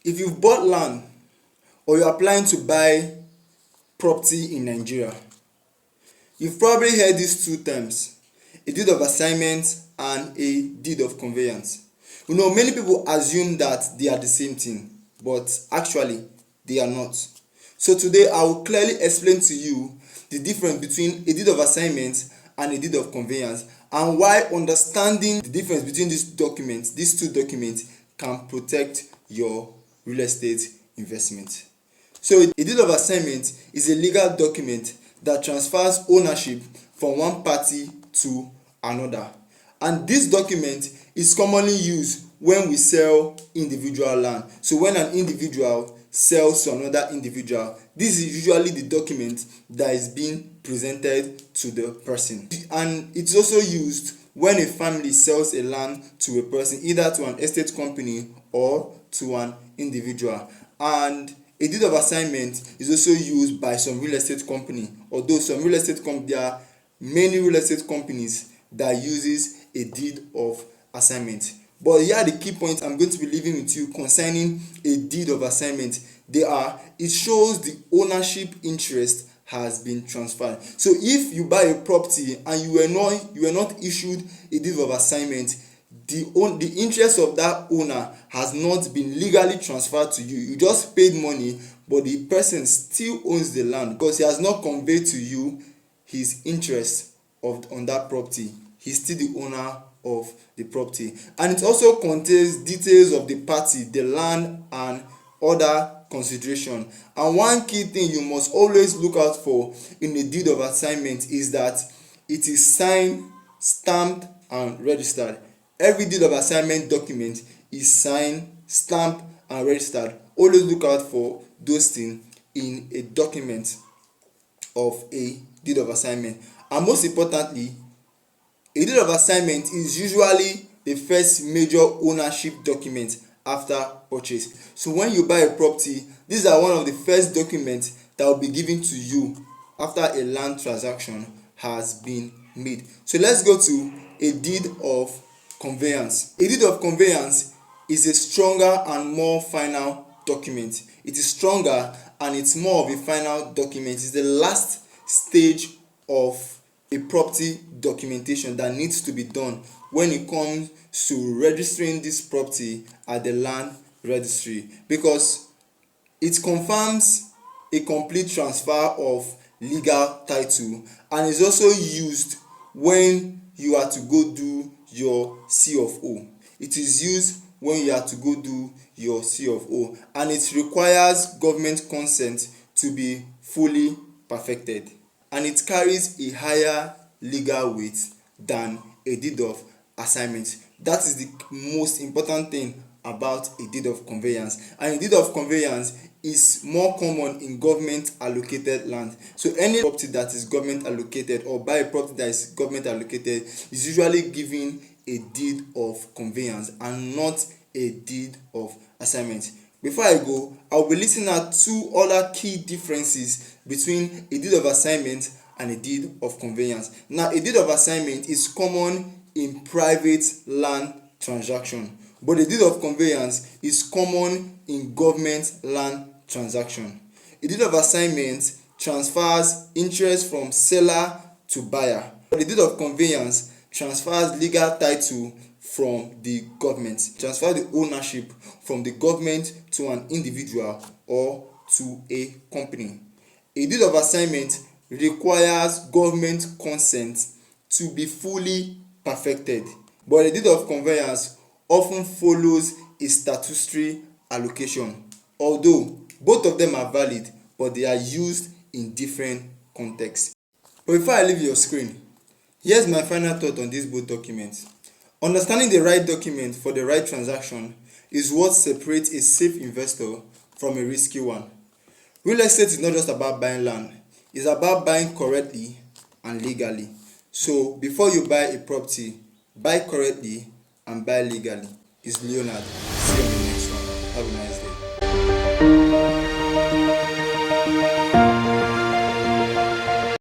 If you've bought land or you're applying to buy property in Nigeria, you've probably heard these two terms: a deed of assignment and a deed of conveyance. Many people assume that they are the same thing, but actually they are not. So today I will clearly explain to you the difference between a deed of assignment and a deed of conveyance, and why understanding the difference between these two documents can protect your real estate investment. So a deed of assignment is a legal document that transfers ownership from one party to another, and this document is commonly used when we sell individual land. So when an individual sells to another individual, this is usually the document that is being presented to the person. And it's also used when a family sells a land to a person, either to an estate company or to an individual. And a deed of assignment is also used by some real estate company, although there are many real estate companies that uses a deed of assignment. But here are the key points I'm going to be leaving with you concerning a deed of assignment. It shows the ownership interest has been transferred. So if you buy a property and you were not issued a deed of assignment, the interest of that owner has not been legally transferred to you. You just paid money, but the person still owns the land because he has not conveyed to you his interest on that property. He's still the owner of the property. And it also contains details of the party, the land, and other consideration. And one key thing you must always look out for in a deed of assignment is that it is signed, stamped, and registered. Every deed of assignment document is signed, stamped, and registered. Always look out for those things in a document of a deed of assignment. And most importantly, a deed of assignment is usually the first major ownership document after purchase. So when you buy a property, these are one of the first documents that will be given to you after a land transaction has been made. So let's go to a deed of conveyance. A deed of conveyance is a stronger and more final document. It is stronger and it's more of a final document. It's the last stage of a property documentation that needs to be done when it comes to registering this property at the land registry, because it confirms a complete transfer of legal title, and is also used when you are to go do your C of O. It is used when you are to go do your C of O, and it requires government consent to be fully perfected, and it carries a higher legal weight than a deed of assignment. That is the most important thing about a deed of conveyance. And a deed of conveyance is more common in government allocated land. So any property that is government allocated, or buy a property that is government allocated, is usually given a deed of conveyance and not a deed of assignment. Before I go, I'll be listing out two other key differences between a deed of assignment and a deed of conveyance. Now, a deed of assignment is common in private land transaction, but a deed of conveyance is common in government land transaction. A deed of assignment transfers interest from seller to buyer, but a deed of conveyance transfers legal title from the government, transfer the ownership from the government to an individual or to a company. A deed of assignment requires government consent to be fully perfected, but a deed of conveyance often follows a statutory allocation, although both of them are valid, but they are used in different contexts. But before I leave your screen, here's my final thought on these both documents. Understanding the right document for the right transaction is what separates a safe investor from a risky one. Real estate is not just about buying land, it's about buying correctly and legally. So before you buy a property, buy correctly and buy legally. It's Leonard. See you on the next one. Have a nice day.